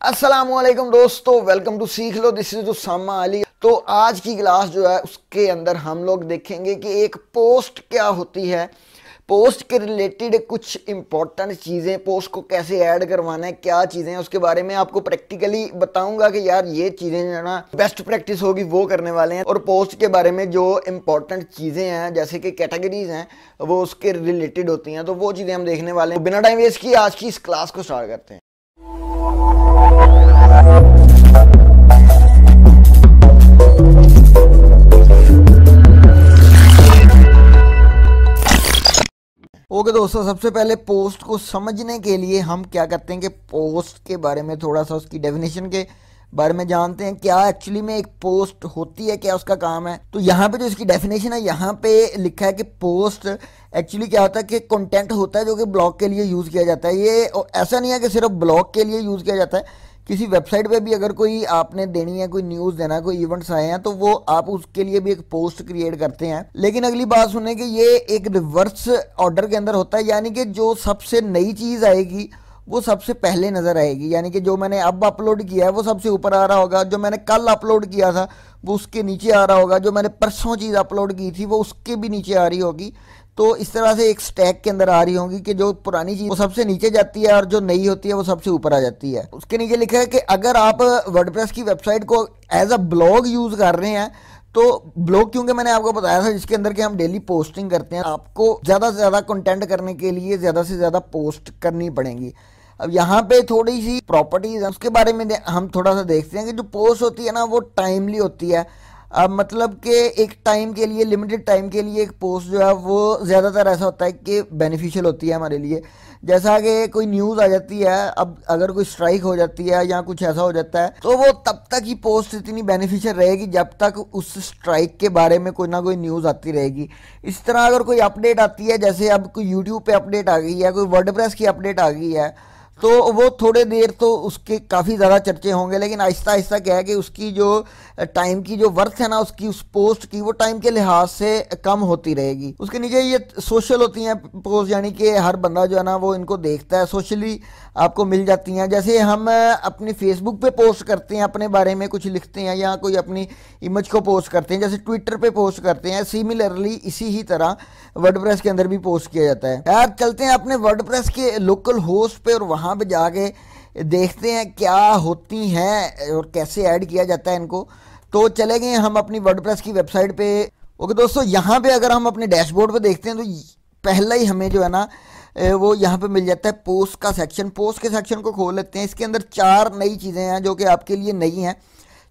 अस्सलामुअलैकुम दोस्तों, welcome to Seekh Lo. This is Usama Ali. तो आज की क्लास जो है उसके अंदर हम लोग देखेंगे कि एक पोस्ट क्या होती है, पोस्ट के रिलेटेड कुछ इंपॉर्टेंट चीज़ें, पोस्ट को कैसे ऐड करवाना है, क्या चीज़ें हैं उसके बारे में आपको प्रैक्टिकली बताऊंगा कि यार ये चीज़ें जो है ना बेस्ट प्रैक्टिस होगी वो करने वाले हैं। और पोस्ट के बारे में जो इंपॉर्टेंट चीज़ें हैं जैसे कि कैटेगरीज हैं वो उसके रिलेटेड होती हैं, तो वो चीज़ें हम देखने वाले हैं। बिना टाइम वेस्ट किए आज की इस क्लास को स्टार्ट करते हैं। ओके दोस्तों, सबसे पहले पोस्ट को समझने के लिए हम क्या करते हैं कि पोस्ट के बारे में थोड़ा सा उसकी डेफिनेशन के बारे में जानते हैं। क्या एक्चुअली में एक पोस्ट होती है, क्या उसका काम है। तो यहाँ पे जो इसकी डेफिनेशन है यहाँ पे लिखा है कि पोस्ट एक्चुअली क्या होता है कि कंटेंट होता है जो कि ब्लॉग के लिए यूज़ किया जाता है। ये ऐसा नहीं है कि सिर्फ ब्लॉग के लिए यूज़ किया जाता है, किसी वेबसाइट पे भी अगर कोई आपने देनी है, कोई न्यूज़ देना है, कोई इवेंट्स आए हैं तो वो आप उसके लिए भी एक पोस्ट क्रिएट करते हैं। लेकिन अगली बात सुने कि ये एक रिवर्स ऑर्डर के अंदर होता है, यानी कि जो सबसे नई चीज़ आएगी वो सबसे पहले नज़र आएगी। यानी कि जो मैंने अब अपलोड किया है वो सबसे ऊपर आ रहा होगा, जो मैंने कल अपलोड किया था वो उसके नीचे आ रहा होगा, जो मैंने परसों चीज़ अपलोड की थी वो उसके भी नीचे आ रही होगी। तो इस तरह से एक स्टैक के अंदर आ रही होंगी कि जो पुरानी चीज़ वो सबसे नीचे जाती है और जो नई होती है वो सबसे ऊपर आ जाती है। उसके नीचे लिखा है कि अगर आप वर्डप्रेस की वेबसाइट को एज अ ब्लॉग यूज़ कर रहे हैं, तो ब्लॉग क्योंकि मैंने आपको बताया था जिसके अंदर कि हम डेली पोस्टिंग करते हैं, आपको ज़्यादा से ज़्यादा कंटेंट करने के लिए ज़्यादा से ज़्यादा पोस्ट करनी पड़ेंगी। अब यहाँ पे थोड़ी सी प्रॉपर्टीज है उसके बारे में हम थोड़ा सा देखते हैं कि जो पोस्ट होती है ना वो टाइमली होती है। अब मतलब कि एक टाइम के लिए, लिमिटेड टाइम के लिए एक पोस्ट जो है वो ज़्यादातर ऐसा होता है कि बेनिफिशियल होती है हमारे लिए। जैसा कि कोई न्यूज़ आ जाती है, अब अगर कोई स्ट्राइक हो जाती है या कुछ ऐसा हो जाता है तो वो तब तक ही पोस्ट इतनी बेनिफिशियल रहेगी जब तक उस स्ट्राइक के बारे में कोई ना कोई न्यूज़ आती रहेगी। इस तरह अगर कोई अपडेट आती है, जैसे अब कोई यूट्यूब पे अपडेट आ गई है, कोई वर्डप्रेस की अपडेट आ गई है, तो वो थोड़े देर तो उसके काफ़ी ज़्यादा चर्चे होंगे, लेकिन आहिस्ता आहिस्ता क्या है कि उसकी जो टाइम की जो वर्थ है ना उसकी, उस पोस्ट की, वो टाइम के लिहाज से कम होती रहेगी। उसके नीचे ये सोशल होती हैं पोस्ट, यानी कि हर बंदा जो है ना वो इनको देखता है, सोशली आपको मिल जाती हैं। जैसे हम अपने फेसबुक पे पोस्ट करते हैं, अपने बारे में कुछ लिखते हैं या कोई अपनी इमेज को पोस्ट करते हैं, जैसे ट्विटर पे पोस्ट करते हैं, सिमिलरली इसी ही तरह वर्डप्रेस के अंदर भी पोस्ट किया जाता है। यार चलते हैं अपने वर्डप्रेस के लोकल होस्ट पे और वहाँ पे जाके देखते हैं क्या होती हैं और कैसे ऐड किया जाता है इनको। तो चले गए हम अपनी वर्डप्रेस की वेबसाइट पे। ओके दोस्तों, यहाँ पे अगर हम अपने डैशबोर्ड पे देखते हैं तो पहला ही हमें जो है ना वो यहाँ पे मिल जाता है पोस्ट का सेक्शन। पोस्ट के सेक्शन को खोल लेते हैं। इसके अंदर 4 नई चीज़ें हैं जो कि आपके लिए नई हैं।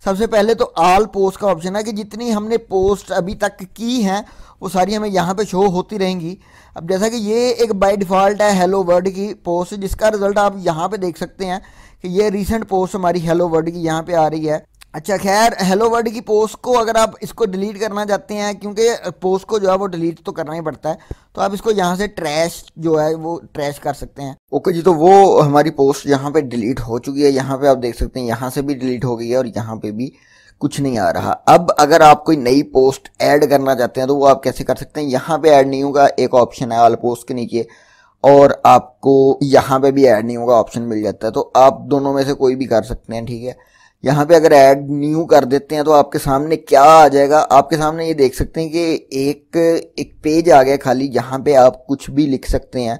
सबसे पहले तो ऑल पोस्ट का ऑप्शन है कि जितनी हमने पोस्ट अभी तक की हैं वो सारी हमें यहाँ पे शो होती रहेंगी। अब जैसा कि ये एक बाय डिफ़ॉल्ट है हेलो वर्ड की पोस्ट, जिसका रिजल्ट आप यहाँ पे देख सकते हैं कि ये रीसेंट पोस्ट हमारी हेलो वर्ड की यहाँ पे आ रही है। अच्छा खैर, हेलो वर्ड की पोस्ट को अगर आप इसको डिलीट करना चाहते हैं, क्योंकि पोस्ट को जो है वो डिलीट तो करना ही पड़ता है, तो आप इसको यहाँ से ट्रैश जो है वो ट्रैश कर सकते हैं। ओके जी, तो वो हमारी पोस्ट यहाँ पे डिलीट हो चुकी है। यहाँ पे आप देख सकते हैं यहाँ से भी डिलीट हो गई है और यहाँ पे भी कुछ नहीं आ रहा। अब अगर आप कोई नई पोस्ट ऐड करना चाहते हैं तो वो आप कैसे कर सकते हैं। यहाँ पे ऐड नहीं होगा, एक ऑप्शन है ऑल पोस्ट के नीचे, और आपको यहाँ पे भी ऐड नहीं होगा ऑप्शन मिल जाता है। तो आप दोनों में से कोई भी कर सकते हैं, ठीक है। यहाँ पे अगर ऐड न्यू कर देते हैं तो आपके सामने क्या आ जाएगा, आपके सामने ये देख सकते हैं कि एक पेज आ गया खाली, जहाँ पे आप कुछ भी लिख सकते हैं।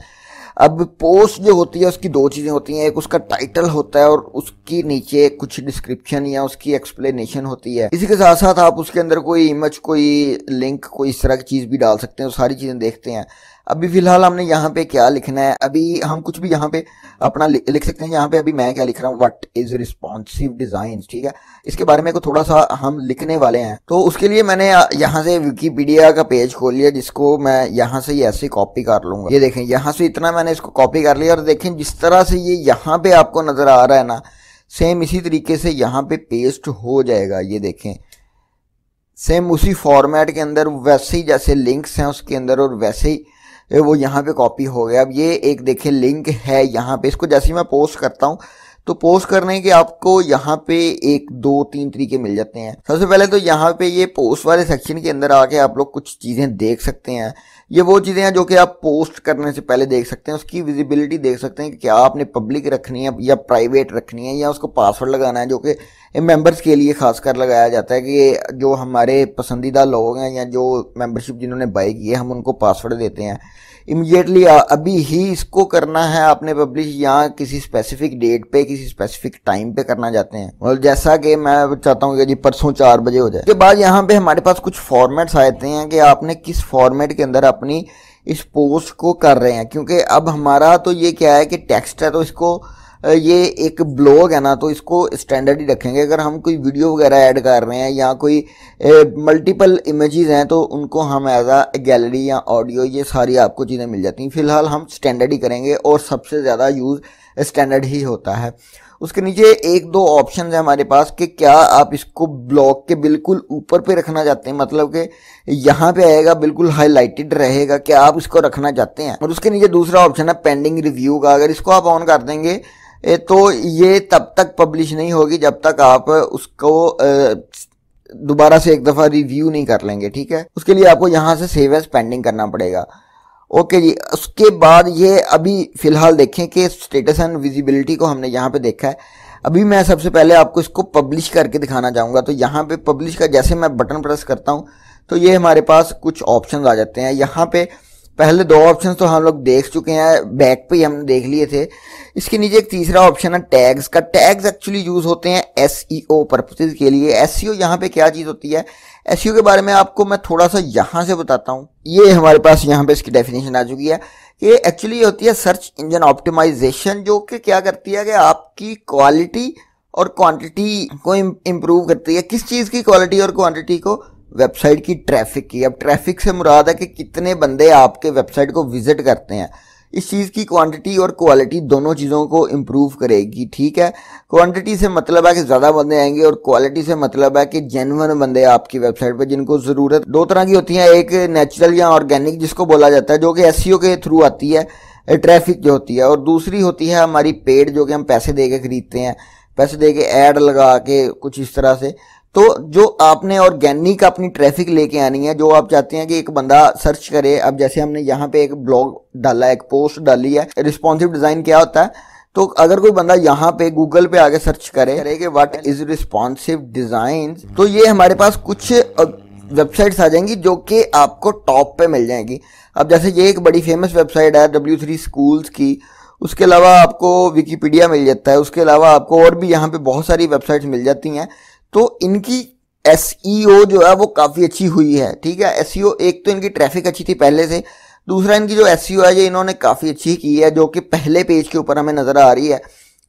अब पोस्ट जो होती है उसकी 2 चीज़ें होती हैं, एक उसका टाइटल होता है और उसकी नीचे कुछ डिस्क्रिप्शन या उसकी एक्सप्लेनेशन होती है। इसी के साथ साथ आप उसके अंदर कोई इमेज, कोई लिंक, कोई इस तरह की चीज़ भी डाल सकते हैं। तो सारी चीज़ें देखते हैं। अभी फिलहाल हमने यहाँ पे क्या लिखना है, अभी हम कुछ भी यहाँ पे अपना लिख सकते हैं। यहाँ पे अभी मैं क्या लिख रहा हूँ, व्हाट इज रिस्पॉन्सिव डिजाइन, ठीक है। इसके बारे में को थोड़ा सा हम लिखने वाले हैं, तो उसके लिए मैंने यहाँ से विकिपीडिया का पेज खोल लिया, जिसको मैं यहाँ से ही ऐसे कॉपी कर लूंगा। ये देखें, यहाँ से इतना मैंने इसको कॉपी कर लिया और देखें जिस तरह से ये यहाँ पे आपको नजर आ रहा है ना, सेम इसी तरीके से यहाँ पे पेस्ट हो जाएगा। ये देखें, सेम उसी फॉर्मेट के अंदर, वैसे ही जैसे लिंक्स हैं उसके अंदर और वैसे ही वो यहाँ पे कॉपी हो गया। अब ये एक देखें लिंक है यहाँ पे, इसको जैसे ही मैं पोस्ट करता हूँ तो पोस्ट करने के आपको यहाँ पे 1 2 3 तरीके मिल जाते हैं। सबसे पहले तो यहाँ पे ये पोस्ट वाले सेक्शन के अंदर आके आप लोग कुछ चीज़ें देख सकते हैं। ये वो चीज़ें हैं जो कि आप पोस्ट करने से पहले देख सकते हैं। उसकी विजिबिलिटी देख सकते हैं कि क्या आपने पब्लिक रखनी है या प्राइवेट रखनी है, या उसको पासवर्ड लगाना है, जो कि मेंबर्स के लिए खासकर लगाया जाता है कि जो हमारे पसंदीदा लोग हैं या जो मेंबरशिप जिन्होंने बाय की है हम उनको पासवर्ड देते हैं। इमीडिएटली अभी ही इसको करना है आपने पब्लिश, या किसी स्पेसिफिक डेट पे किसी स्पेसिफिक टाइम पे करना चाहते हैं, और जैसा कि मैं चाहता हूँ कि जी परसों 4 बजे हो जाए। उसके बाद यहाँ पे हमारे पास कुछ फॉर्मेट्स आते हैं कि आपने किस फॉर्मेट के अंदर अपनी इस पोस्ट को कर रहे हैं। क्योंकि अब हमारा तो ये क्या है कि टेक्स्ट है, तो इसको ये एक ब्लॉग है ना, तो इसको स्टैंडर्ड ही रखेंगे। अगर हम कोई वीडियो वगैरह ऐड कर रहे हैं या कोई मल्टीपल इमेजेस हैं तो उनको हम एज आ गैलरी या ऑडियो ये सारी आपको चीज़ें मिल जाती हैं। फिलहाल हम स्टैंडर्ड ही करेंगे और सबसे ज़्यादा यूज़ स्टैंडर्ड ही होता है। उसके नीचे 1 2 ऑप्शन है हमारे पास कि क्या आप इसको ब्लॉग के बिल्कुल ऊपर पे रखना चाहते हैं, मतलब कि यहाँ पे आएगा बिल्कुल हाईलाइटेड रहेगा, क्या आप इसको रखना चाहते हैं। और उसके नीचे दूसरा ऑप्शन है पेंडिंग रिव्यू का। अगर इसको आप ऑन कर देंगे तो ये तब तक पब्लिश नहीं होगी जब तक आप उसको दोबारा से एक दफ़ा रिव्यू नहीं कर लेंगे, ठीक है। उसके लिए आपको यहाँ से सेव एज पेंडिंग करना पड़ेगा। ओके जी। उसके बाद ये अभी फिलहाल देखें कि स्टेटस एंड विजिबिलिटी को हमने यहाँ पे देखा है। अभी मैं सबसे पहले आपको इसको पब्लिश करके दिखाना चाहूँगा। तो यहाँ पे पब्लिश का जैसे मैं बटन प्रेस करता हूँ तो ये हमारे पास कुछ ऑप्शन आ जाते हैं। यहाँ पे पहले 2 ऑप्शन तो हम लोग देख चुके हैं, बैक पे ही हमने देख लिए थे। इसके नीचे एक तीसरा ऑप्शन है टैग्स का। टैग्स एक्चुअली यूज होते हैं एसईओ पर्पसेस के लिए। एसईओ यहाँ पे क्या चीज होती है, एसईओ के बारे में आपको मैं थोड़ा सा यहाँ से बताता हूँ। ये हमारे पास यहाँ पे इसकी डेफिनेशन आ चुकी है कि एक्चुअली ये होती है सर्च इंजन ऑप्टिमाइजेशन, जो कि क्या करती है कि आपकी क्वालिटी और क्वांटिटी को इम्प्रूव करती है। किस चीज़ की क्वालिटी और क्वांटिटी को, वेबसाइट की ट्रैफिक की। अब ट्रैफिक से मुराद है कि कितने बंदे आपके वेबसाइट को विजिट करते हैं। इस चीज़ की क्वांटिटी और क्वालिटी दोनों चीज़ों को इम्प्रूव करेगी, ठीक है। क्वांटिटी से मतलब है कि ज़्यादा बंदे आएंगे और क्वालिटी से मतलब है कि जेन्युइन बंदे आपकी वेबसाइट पे जिनको ज़रूरत। 2 तरह की होती हैं, एक नेचुरल या ऑर्गेनिक जिसको बोला जाता है, जो कि एसईओ के थ्रू आती है ट्रैफिक जो होती है, और दूसरी होती है हमारी पेड, जो कि हम पैसे दे के खरीदते हैं, पैसे दे के ऐड लगा के कुछ इस तरह से। तो जो आपने ऑर्गेनिक अपनी ट्रैफिक लेके आनी है, जो आप चाहते हैं कि एक बंदा सर्च करे। अब जैसे हमने यहाँ पे एक ब्लॉग डाला है, एक पोस्ट डाली है। रिस्पॉन्सिव डिजाइन क्या होता है, तो अगर कोई बंदा यहाँ पे गूगल पे आगे सर्च करे कि व्हाट इज रिस्पॉन्सिव डिजाइन, तो ये हमारे पास कुछ वेबसाइट्स आ जाएंगी जो कि आपको टॉप पे मिल जाएंगी। अब जैसे ये एक बड़ी फेमस वेबसाइट है W3 स्कूल्स की, उसके अलावा आपको विकीपीडिया मिल जाता है, उसके अलावा आपको और भी यहाँ पे बहुत सारी वेबसाइट्स मिल जाती हैं। तो इनकी एसईओ जो है वो काफ़ी अच्छी हुई है, ठीक है। एसईओ, एक तो इनकी ट्रैफिक अच्छी थी पहले से, दूसरा इनकी जो एसईओ है ये इन्होंने काफ़ी अच्छी की है, जो कि पहले पेज के ऊपर हमें नज़र आ रही है।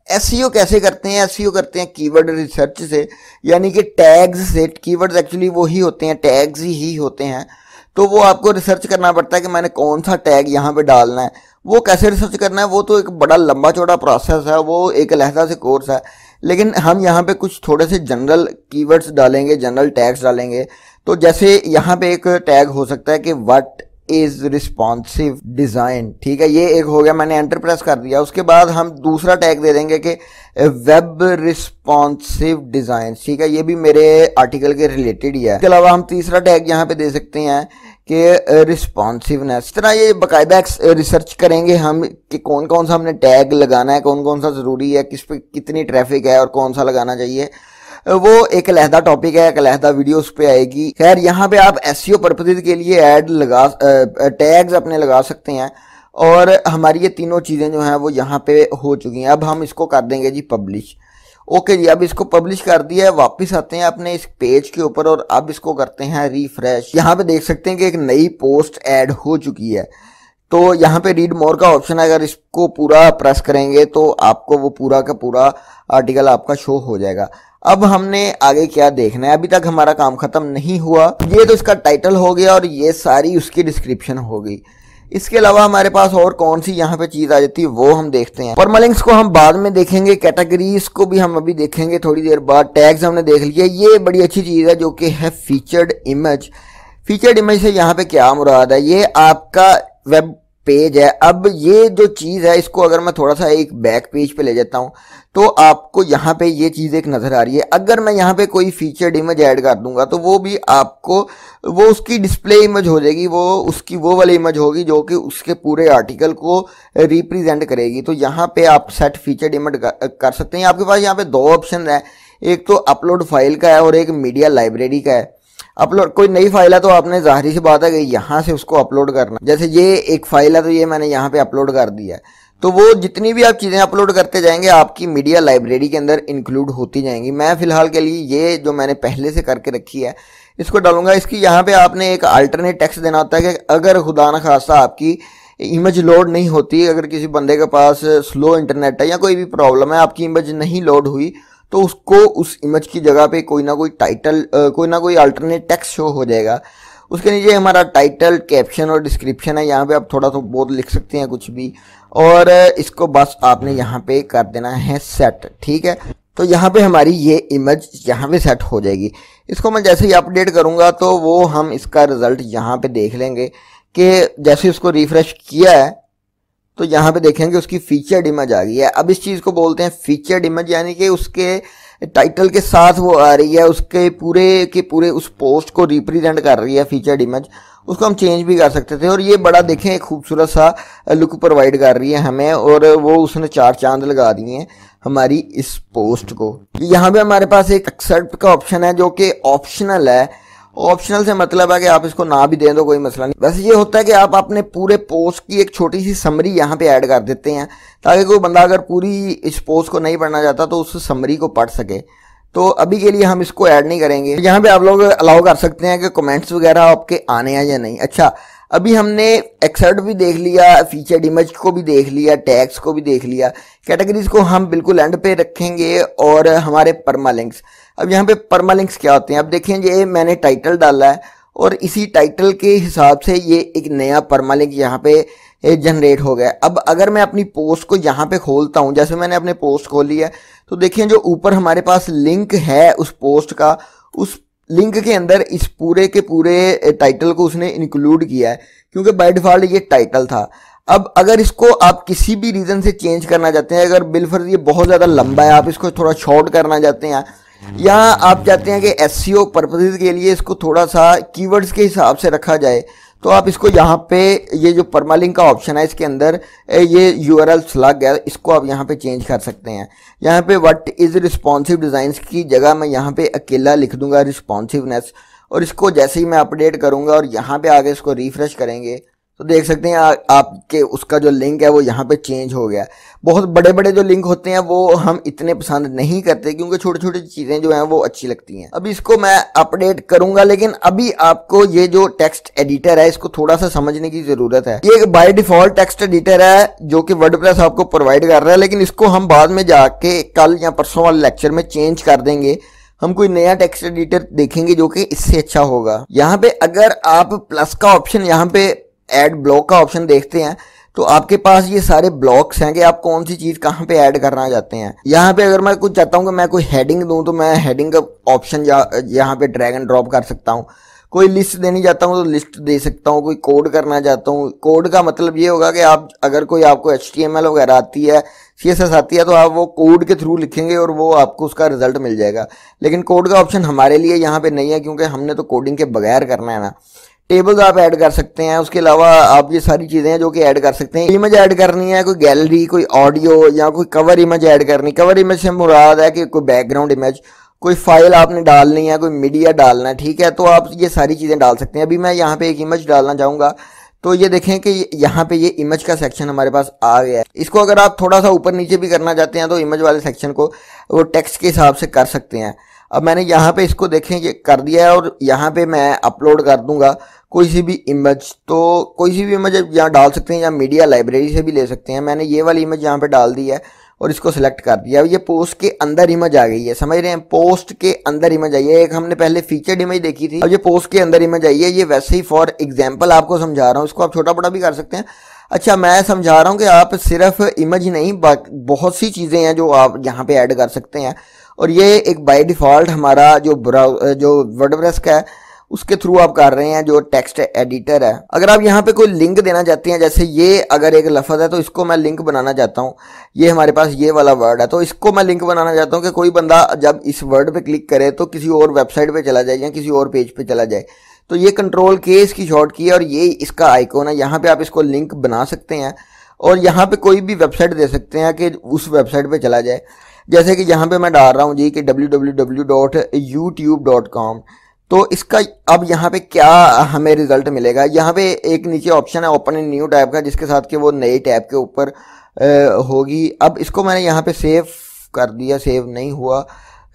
एसईओ कैसे करते हैं, एसईओ करते हैं कीवर्ड रिसर्च से, यानी कि टैग्स से। कीवर्ड्स एक्चुअली वो ही होते हैं, टैग्स ही होते हैं। तो वो आपको रिसर्च करना पड़ता है कि मैंने कौन सा टैग यहाँ पे डालना है। वो कैसे रिसर्च करना है वो तो एक बड़ा लंबा चौड़ा प्रोसेस है, वो एक अलहदा से कोर्स है। लेकिन हम यहाँ पे कुछ थोड़े से जनरल कीवर्ड्स डालेंगे, जनरल टैग्स डालेंगे। तो जैसे यहाँ पे एक टैग हो सकता है कि व्हाट इज रिस्पॉन्सिव डिजाइन, ठीक है। ये एक हो गया, मैंने एंटर प्रेस कर दिया। उसके बाद हम दूसरा टैग दे देंगे कि वेब रिस्पॉन्सिव डिजाइन, ठीक है। ये भी मेरे आर्टिकल के रिलेटेड ही है। इसके अलावा हम तीसरा टैग यहाँ पे दे सकते हैं कि रिस्पॉन्सिवनेस। इस तरह ये बाकायदा रिसर्च करेंगे हम कि कौन कौन सा हमने टैग लगाना है, कौन कौन सा ज़रूरी है, किस पे कितनी ट्रैफिक है और कौन सा लगाना चाहिए। वो एक अलहदा टॉपिक है, एक अलहदा वीडियो उस पर आएगी। खैर यहाँ पे आप एसईओ पर्पसेस के लिए ऐड लगा टैग्स अपने लगा सकते हैं। और हमारी ये तीनों चीज़ें जो हैं वो यहाँ पे हो चुकी हैं। अब हम इसको कर देंगे जी पब्लिश। ओके जी, अब इसको पब्लिश कर दिया है। वापस आते हैं अपने इस पेज के ऊपर और अब इसको करते हैं रिफ्रेश। यहाँ पे देख सकते हैं कि एक नई पोस्ट ऐड हो चुकी है। तो यहाँ पे रीड मोर का ऑप्शन है, अगर इसको पूरा प्रेस करेंगे तो आपको वो पूरा का पूरा आर्टिकल आपका शो हो जाएगा। अब हमने आगे क्या देखना है, अभी तक हमारा काम खत्म नहीं हुआ। ये तो इसका टाइटल हो गया और ये सारी उसकी डिस्क्रिप्शन हो गई। इसके अलावा हमारे पास और कौन सी यहाँ पे चीज आ जाती है वो हम देखते हैं। परमालिंक्स को हम बाद में देखेंगे, कैटेगरीज को भी हम अभी देखेंगे थोड़ी देर बाद। टैग्स हमने देख लिया। ये बड़ी अच्छी चीज है जो कि है फीचर्ड इमेज। फीचर्ड इमेज से यहाँ पे क्या मुराद है, ये आपका वेब पेज है। अब ये जो चीज़ है इसको अगर मैं थोड़ा सा एक बैक पेज पे ले जाता हूँ तो आपको यहाँ पे ये चीज़ एक नज़र आ रही है। अगर मैं यहाँ पे कोई फीचर्ड इमेज ऐड कर दूंगा तो वो भी आपको वो उसकी डिस्प्ले इमेज हो जाएगी, वो उसकी वो वाली इमेज होगी जो कि उसके पूरे आर्टिकल को रिप्रेजेंट करेगी। तो यहाँ पे आप सेट फीचर्ड इमेज कर सकते हैं। आपके पास यहाँ पे दो ऑप्शन है, एक तो अपलोड फाइल का है और एक मीडिया लाइब्रेरी का है। अपलोड कोई नई फाइल है तो आपने जाहिर सी बात है कि यहाँ से उसको अपलोड करना। जैसे ये एक फाइल है तो ये मैंने यहाँ पे अपलोड कर दिया है, तो वो जितनी भी आप चीज़ें अपलोड करते जाएंगे आपकी मीडिया लाइब्रेरी के अंदर इंक्लूड होती जाएंगी। मैं फिलहाल के लिए ये जो मैंने पहले से करके रखी है इसको डालूंगा। इसकी यहाँ पे आपने एक अल्टरनेट टेक्स्ट देना होता है कि अगर खुदा न खास्ता आपकी इमेज लोड नहीं होती, अगर किसी बंदे के पास स्लो इंटरनेट है या कोई भी प्रॉब्लम है, आपकी इमेज नहीं लोड हुई, तो उसको उस इमेज की जगह पे कोई ना कोई टाइटल कोई ना कोई अल्टरनेट टेक्स्ट शो हो जाएगा। उसके नीचे हमारा टाइटल, कैप्शन और डिस्क्रिप्शन है। यहाँ पे आप थोड़ा तो बहुत लिख सकते हैं कुछ भी, और इसको बस आपने यहाँ पे कर देना है सेट। ठीक है, तो यहाँ पे हमारी ये इमेज यहाँ पे सेट हो जाएगी। इसको मैं जैसे ही अपडेट करूँगा तो वो हम इसका रिजल्ट यहाँ पे देख लेंगे कि जैसे इसको रिफ्रेश किया है तो यहाँ पे देखेंगे उसकी फीचर्ड इमेज आ गई है। अब इस चीज़ को बोलते हैं फीचर्ड इमेज, यानी कि उसके टाइटल के साथ वो आ रही है, उसके पूरे के पूरे उस पोस्ट को रिप्रेजेंट कर रही है फीचर्ड इमेज। उसको हम चेंज भी कर सकते थे और ये बड़ा देखें एक खूबसूरत सा लुक प्रोवाइड कर रही है हमें, और वो उसने 4 चांद लगा दिए हैं हमारी इस पोस्ट को। यहाँ पे हमारे पास एक एक्सेप्ट का ऑप्शन है जो कि ऑप्शनल है। ऑप्शनल से मतलब है कि आप इसको ना भी दें तो कोई मसला नहीं। वैसे ये होता है कि आप अपने पूरे पोस्ट की एक छोटी सी समरी यहाँ पे ऐड कर देते हैं ताकि कोई बंदा अगर पूरी इस पोस्ट को नहीं पढ़ना चाहता तो उस समरी को पढ़ सके। तो अभी के लिए हम इसको ऐड नहीं करेंगे। यहाँ पे आप लोग अलाउ कर सकते हैं कि कमेंट्स वगैरह आपके आने हैं या नहीं। अच्छा, अभी हमने एक्सर्ट भी देख लिया, फीचर्ड इमेज को भी देख लिया, टैग्स को भी देख लिया, कैटेगरीज को हम बिल्कुल एंड पे रखेंगे, और हमारे परमालिंक्स। अब यहाँ पे परमालिंक्स क्या होते हैं? अब देखें, ये मैंने टाइटल डाला है और इसी टाइटल के हिसाब से ये एक नया परमालिंक यहाँ पे जनरेट हो गया। अब अगर मैं अपनी पोस्ट को यहाँ पे खोलता हूँ, जैसे मैंने अपने पोस्ट खोली है, तो देखिए जो ऊपर हमारे पास लिंक है उस पोस्ट का, उस लिंक के अंदर इस पूरे के पूरे टाइटल को उसने इंक्लूड किया है, क्योंकि बाय डिफॉल्ट ये टाइटल था। अब अगर इसको आप किसी भी रीजन से चेंज करना चाहते हैं, अगर बिलफर्ज ये बहुत ज़्यादा लंबा है, आप इसको थोड़ा शॉर्ट करना चाहते हैं, या आप चाहते हैं कि एसईओ पर्पसेस के लिए इसको थोड़ा सा कीवर्ड्स के हिसाब से रखा जाए, तो आप इसको यहाँ पे ये जो परमालिंक का ऑप्शन है इसके अंदर ये यूआरएल स्लग है, इसको आप यहाँ पे चेंज कर सकते हैं। यहाँ पे व्हाट इज रिस्पॉन्सिव डिज़ाइंस की जगह मैं यहाँ पे अकेला लिख दूंगा रिस्पॉन्सिवनेस, और इसको जैसे ही मैं अपडेट करूँगा और यहाँ पे आगे इसको रिफ्रेश करेंगे तो देख सकते हैं आपके उसका जो लिंक है वो यहाँ पे चेंज हो गया। बहुत बड़े बड़े जो लिंक होते हैं वो हम इतने पसंद नहीं करते, क्योंकि छोटी छोटी चीज़ें जो हैं वो अच्छी लगती हैं। अभी इसको मैं अपडेट करूंगा, लेकिन अभी आपको ये जो टेक्स्ट एडिटर है इसको थोड़ा सा समझने की ज़रूरत है। ये एक बाय डिफॉल्ट टेक्स्ट एडिटर है जो कि वर्डप्रेस आपको प्रोवाइड कर रहा है, लेकिन इसको हम बाद में जाके कल या परसों वाले लेक्चर में चेंज कर देंगे। हम कोई नया टेक्स्ट एडिटर देखेंगे जो कि इससे अच्छा होगा। यहाँ पे अगर आप प्लस का ऑप्शन, यहाँ पे ऐड ब्लॉक का ऑप्शन देखते हैं, तो आपके पास ये सारे ब्लॉक्स हैं कि आप कौन सी चीज़ कहाँ पे ऐड करना चाहते हैं। यहाँ पे अगर मैं कुछ चाहता हूँ कि मैं कोई हेडिंग दूँ तो मैं हेडिंग का ऑप्शन यहाँ पे ड्रैग एंड ड्रॉप कर सकता हूँ। कोई लिस्ट देनी चाहता हूँ तो लिस्ट दे सकता हूँ। कोई कोड करना चाहता हूँ, कोड का मतलब ये होगा कि आप अगर कोई आपको HTML वगैरह आती है, CSS आती है, तो आप वो कोड के थ्रू लिखेंगे और वो आपको उसका रिजल्ट मिल जाएगा। लेकिन कोड का ऑप्शन हमारे लिए यहाँ पे नहीं है, क्योंकि हमने तो कोडिंग के बगैर करना है ना। टेबल्स आप ऐड कर सकते हैं, उसके अलावा आप ये सारी चीज़ें हैं जो कि ऐड कर सकते हैं। इमेज ऐड करनी है, कोई गैलरी, कोई ऑडियो, या कोई कवर इमेज ऐड करनी। कवर इमेज से मुराद है कि कोई बैकग्राउंड इमेज, कोई फाइल आपने डालनी है, कोई मीडिया डालना है, ठीक है, तो आप ये सारी चीज़ें डाल सकते हैं। अभी मैं यहाँ पे एक इमेज डालना चाहूँगा, तो ये देखें कि यहाँ पे ये इमेज का सेक्शन हमारे पास आ गया है। इसको अगर आप थोड़ा सा ऊपर नीचे भी करना चाहते हैं तो इमेज वाले सेक्शन को वो टेक्स्ट के हिसाब से कर सकते हैं। अब मैंने यहाँ पे इसको देखें ये कर दिया है, और यहाँ पे मैं अपलोड कर दूंगा कोई सी भी इमेज। तो कोई सी भी इमेज यहाँ डाल सकते हैं, या मीडिया लाइब्रेरी से भी ले सकते हैं। मैंने ये वाली इमेज यहाँ पे डाल दी है और इसको सिलेक्ट कर दिया। अब ये पोस्ट के अंदर इमेज आ गई है, समझ रहे हैं? पोस्ट के अंदर इमेज आई है। एक हमने पहले फीचर्ड इमेज देखी थी, अब ये पोस्ट के अंदर इमेज आई है। ये वैसे ही फॉर एग्जाम्पल आपको समझा रहा हूँ, इसको आप छोटा बड़ा भी कर सकते हैं। अच्छा, मैं समझा रहा हूँ कि आप सिर्फ इमेज नहीं, बहुत सी चीज़ें हैं जो आप यहाँ पे ऐड कर सकते हैं। और ये एक बाय डिफ़ॉल्ट हमारा जो वर्डप्रेस का है उसके थ्रू आप कर रहे हैं, जो टेक्स्ट एडिटर है। अगर आप यहाँ पे कोई लिंक देना चाहते हैं, जैसे ये अगर एक लफ्ज़ है तो इसको मैं लिंक बनाना चाहता हूँ, ये हमारे पास ये वाला वर्ड है तो इसको मैं लिंक बनाना चाहता हूँ कि कोई बंदा जब इस वर्ड पे क्लिक करे तो किसी और वेबसाइट पे चला जाए या किसी और पेज पे चला जाए। तो ये कंट्रोल के इसकी शॉर्ट की है और ये इसका आइकॉन है, यहाँ पे आप इसको लिंक बना सकते हैं और यहाँ पे कोई भी वेबसाइट दे सकते हैं कि उस वेबसाइट पे चला जाए। जैसे कि यहाँ पे मैं डाल रहा हूँ जी कि www.youtube.com। तो इसका अब यहाँ पे क्या हमें रिजल्ट मिलेगा, यहाँ पे एक नीचे ऑप्शन है ओपन इन न्यू टैब का, जिसके साथ कि वो नए टैब के ऊपर होगी। अब इसको मैंने यहाँ पे सेव कर दिया, सेव नहीं हुआ,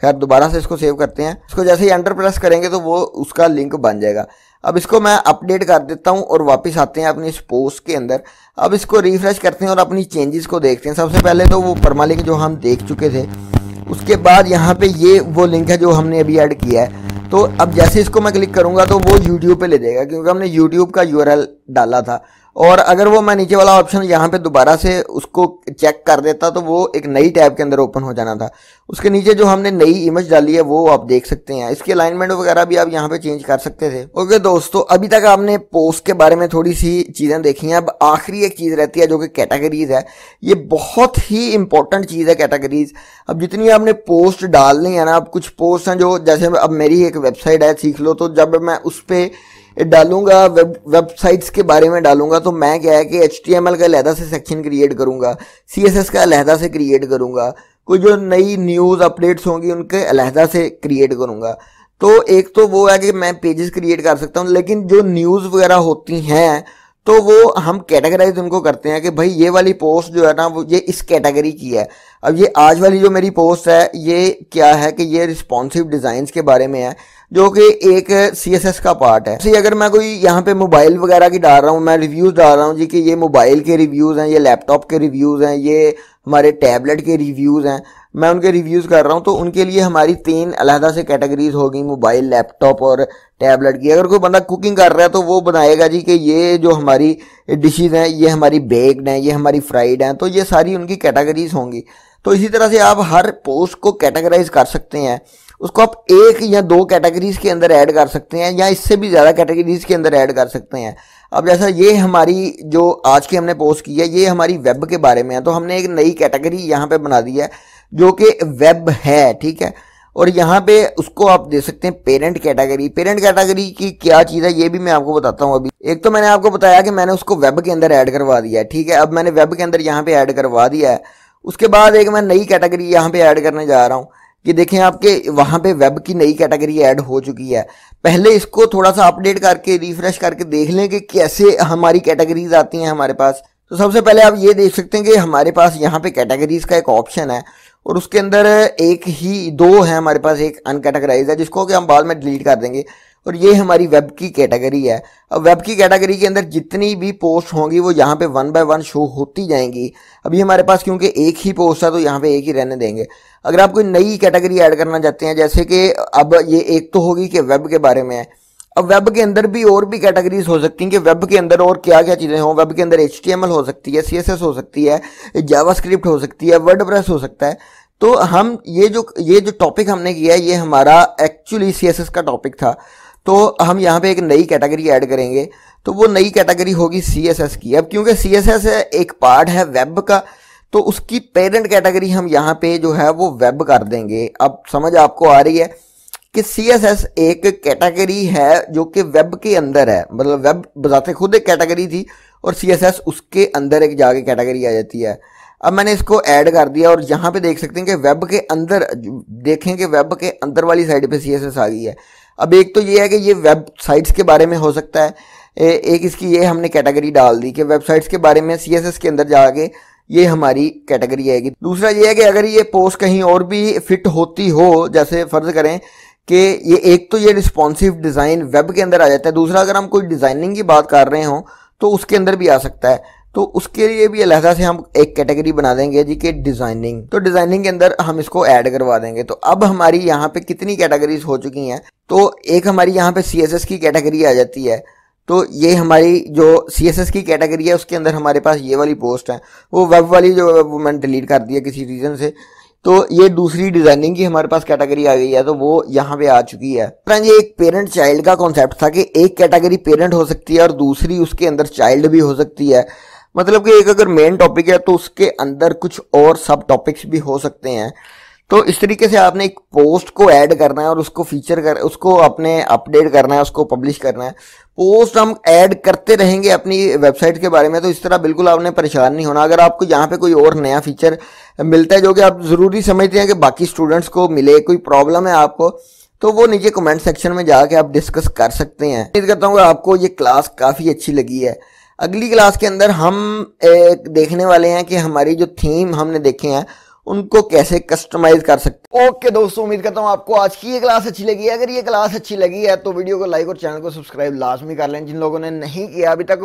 खैर दोबारा से इसको सेव करते हैं। इसको जैसे ही एंटर प्रेस करेंगे तो वो उसका लिंक बन जाएगा। अब इसको मैं अपडेट कर देता हूं और वापस आते हैं अपनी इस पोस्ट के अंदर। अब इसको रिफ्रेश करते हैं और अपनी चेंजेस को देखते हैं। सबसे पहले तो वो परमा लिंक जो हम देख चुके थे, उसके बाद यहाँ पे ये वो लिंक है जो हमने अभी ऐड किया है। तो अब जैसे इसको मैं क्लिक करूंगा तो वो YouTube पे ले जाएगा, क्योंकि हमने YouTube का URL डाला था। और अगर वो मैं नीचे वाला ऑप्शन यहाँ पे दोबारा से उसको चेक कर देता तो वो एक नई टैब के अंदर ओपन हो जाना था। उसके नीचे जो हमने नई इमेज डाली है वो आप देख सकते हैं। इसकी अलाइनमेंट वगैरह भी आप यहाँ पे चेंज कर सकते थे। ओके दोस्तों, अभी तक आपने पोस्ट के बारे में थोड़ी सी चीज़ें देखी हैं। अब आखिरी एक चीज़ रहती है जो कि कैटेगरीज है। ये बहुत ही इंपॉर्टेंट चीज़ है कैटेगरीज। अब जितनी आपने पोस्ट डालनी है ना, अब कुछ पोस्ट हैं जो, जैसे अब मेरी एक वेबसाइट है सीख लो, तो जब मैं उस पर डालूंगा वेबसाइट्स के बारे में डालूंगा तो मैं क्या है कि HTML का अलहदा से सेक्शन क्रिएट करूंगा, CSS का अलहदा से क्रिएट करूंगा, कोई जो नई न्यूज़ अपडेट्स होंगी उनके अलहदा से क्रिएट करूंगा। तो एक तो वो है कि मैं पेजेस क्रिएट कर सकता हूँ, लेकिन जो न्यूज़ वगैरह होती हैं तो वो हम कैटेगराइज उनको करते हैं कि भाई ये वाली पोस्ट जो है ना वो ये इस कैटेगरी की है। अब ये आज वाली जो मेरी पोस्ट है ये क्या है कि ये रिस्पॉन्सिव डिज़ाइंस के बारे में है, जो कि एक CSS का पार्ट है। जैसे अगर मैं कोई यहाँ पे मोबाइल वगैरह की डाल रहा हूँ, मैं रिव्यूज़ डाल रहा हूँ जी कि ये मोबाइल के रिव्यूज़ हैं, ये लैपटॉप के रिव्यूज़ हैं, ये हमारे टैबलेट के रिव्यूज़ हैं, मैं उनके रिव्यूज़ कर रहा हूँ, तो उनके लिए हमारी 3 अलहदा से कैटेगरीज होगी, मोबाइल, लैपटॉप और टैबलेट की। अगर कोई बंदा कुकिंग कर रहा है तो वो बनाएगा जी कि ये जो हमारी डिशेज़ हैं ये हमारी बेक्ड हैं, ये हमारी फ्राइड हैं, तो ये सारी उनकी कैटेगरीज होंगी। तो इसी तरह से आप हर पोस्ट को कैटेगराइज कर सकते हैं, उसको आप 1 या 2 कैटेगरीज के अंदर ऐड कर सकते हैं या इससे भी ज़्यादा कैटेगरीज के अंदर ऐड कर सकते हैं। अब जैसा ये हमारी जो आज की हमने पोस्ट की है ये हमारी वेब के बारे में है, तो हमने एक नई कैटेगरी यहाँ पे बना दी है जो कि वेब है, ठीक है। और यहाँ पे उसको आप दे सकते हैं पेरेंट कैटेगरी। पेरेंट कैटेगरी की क्या चीज़ है ये भी मैं आपको बताता हूँ। अभी एक तो मैंने आपको बताया कि मैंने उसको वेब के अंदर ऐड करवा दिया है, ठीक है। अब मैंने वेब के अंदर यहाँ पे ऐड करवा दिया है। उसके बाद एक मैं नई कैटेगरी यहाँ पे ऐड करने जा रहा हूँ कि देखें आपके वहाँ पे वेब की नई कैटेगरी ऐड हो चुकी है। पहले इसको थोड़ा सा अपडेट करके रिफ्रेश करके देख लें कि कैसे हमारी कैटेगरीज आती हैं हमारे पास। तो सबसे पहले आप ये देख सकते हैं कि हमारे पास यहाँ पे कैटेगरीज का एक ऑप्शन है और उसके अंदर दो है हमारे पास, एक अनकैटेगराइज है जिसको कि हम बाद में डिलीट कर देंगे, और ये हमारी वेब की कैटेगरी है। अब वेब की कैटेगरी के अंदर जितनी भी पोस्ट होंगी वो यहाँ पे 1 बाय 1 शो होती जाएंगी। अभी हमारे पास क्योंकि एक ही पोस्ट है तो यहाँ पे एक ही रहने देंगे। अगर आप कोई नई कैटेगरी ऐड करना चाहते हैं, जैसे कि अब ये एक तो होगी कि वेब के बारे में है, अब वेब के अंदर भी और भी कैटेगरीज हो सकती हैं कि वेब के अंदर और क्या क्या चीज़ें हों। वेब के अंदर HTML हो सकती है, CSS हो सकती है, जावास्क्रिप्ट हो सकती है, वर्डप्रेस हो सकता है। तो हम ये जो टॉपिक हमने किया है ये हमारा एक्चुअली CSS का टॉपिक था, तो हम यहाँ पे एक नई कैटेगरी ऐड करेंगे, तो वो नई कैटेगरी होगी CSS की। अब क्योंकि CSS एक पार्ट है वेब का, तो उसकी पेरेंट कैटेगरी हम यहाँ पे जो है वो वेब कर देंगे। अब समझ आपको आ रही है कि CSS एक कैटेगरी है जो कि वेब के अंदर है, मतलब वेब बजाते खुद एक कैटेगरी थी और CSS उसके अंदर एक जाके कैटेगरी आ जाती है। अब मैंने इसको ऐड कर दिया और यहाँ पे देख सकते हैं कि वेब के अंदर, देखें कि वेब के अंदर वाली साइड पे CSS आ गई है। अब एक तो ये है कि ये वेबसाइट्स के बारे में हो सकता है, एक इसकी ये हमने कैटेगरी डाल दी कि वेबसाइट्स के बारे में CSS के अंदर जाके ये हमारी कैटेगरी आएगी। दूसरा ये है कि अगर ये पोस्ट कहीं और भी फिट होती हो, जैसे फर्ज करें कि ये एक तो ये रिस्पॉन्सिव डिज़ाइन वेब के अंदर आ जाता है, दूसरा अगर हम कोई डिज़ाइनिंग की बात कर रहे हो तो उसके अंदर भी आ सकता है, तो उसके लिए भी अलहदा से हम एक कैटेगरी बना देंगे जी कि डिज़ाइनिंग। तो डिज़ाइनिंग के अंदर हम इसको ऐड करवा देंगे। तो अब हमारी यहाँ पे कितनी कैटेगरीज हो चुकी हैं, तो एक हमारी यहाँ पे CSS की कैटेगरी आ जाती है। तो ये हमारी जो CSS की कैटेगरी है उसके अंदर हमारे पास ये वाली पोस्ट है, वो वेब वाली जो वो मैंने डिलीट कर दिया किसी रीज़न से। तो ये दूसरी डिजाइनिंग की हमारे पास कैटेगरी आ गई है, तो वो यहाँ पे आ चुकी है। ये एक पेरेंट चाइल्ड का कॉन्सेप्ट था कि एक कैटेगरी पेरेंट हो सकती है और दूसरी उसके अंदर चाइल्ड भी हो सकती है। मतलब कि एक अगर मेन टॉपिक है तो उसके अंदर कुछ और सब टॉपिक्स भी हो सकते हैं। तो इस तरीके से आपने एक पोस्ट को ऐड करना है और उसको उसको अपने अपडेट करना है, उसको पब्लिश करना है। पोस्ट हम ऐड करते रहेंगे अपनी वेबसाइट के बारे में, तो इस तरह बिल्कुल आपने परेशान नहीं होना। अगर आपको यहाँ पे कोई और नया फीचर मिलता है जो कि आप ज़रूरी समझते हैं कि बाकी स्टूडेंट्स को मिले, कोई प्रॉब्लम है आपको, तो वो नीचे कमेंट सेक्शन में जाके आप डिस्कस कर सकते हैं। उम्मीद करता हूँ आपको ये क्लास काफ़ी अच्छी लगी है। अगली क्लास के अंदर हम देखने वाले हैं कि हमारी जो थीम हमने देखे हैं उनको कैसे कस्टमाइज कर सकते हैं। ओके दोस्तों, उम्मीद करता हूँ आपको आज की ये क्लास अच्छी लगी है। अगर ये क्लास अच्छी लगी है तो वीडियो को लाइक और चैनल को सब्सक्राइब लाजमी कर लें जिन लोगों ने नहीं किया अभी तक।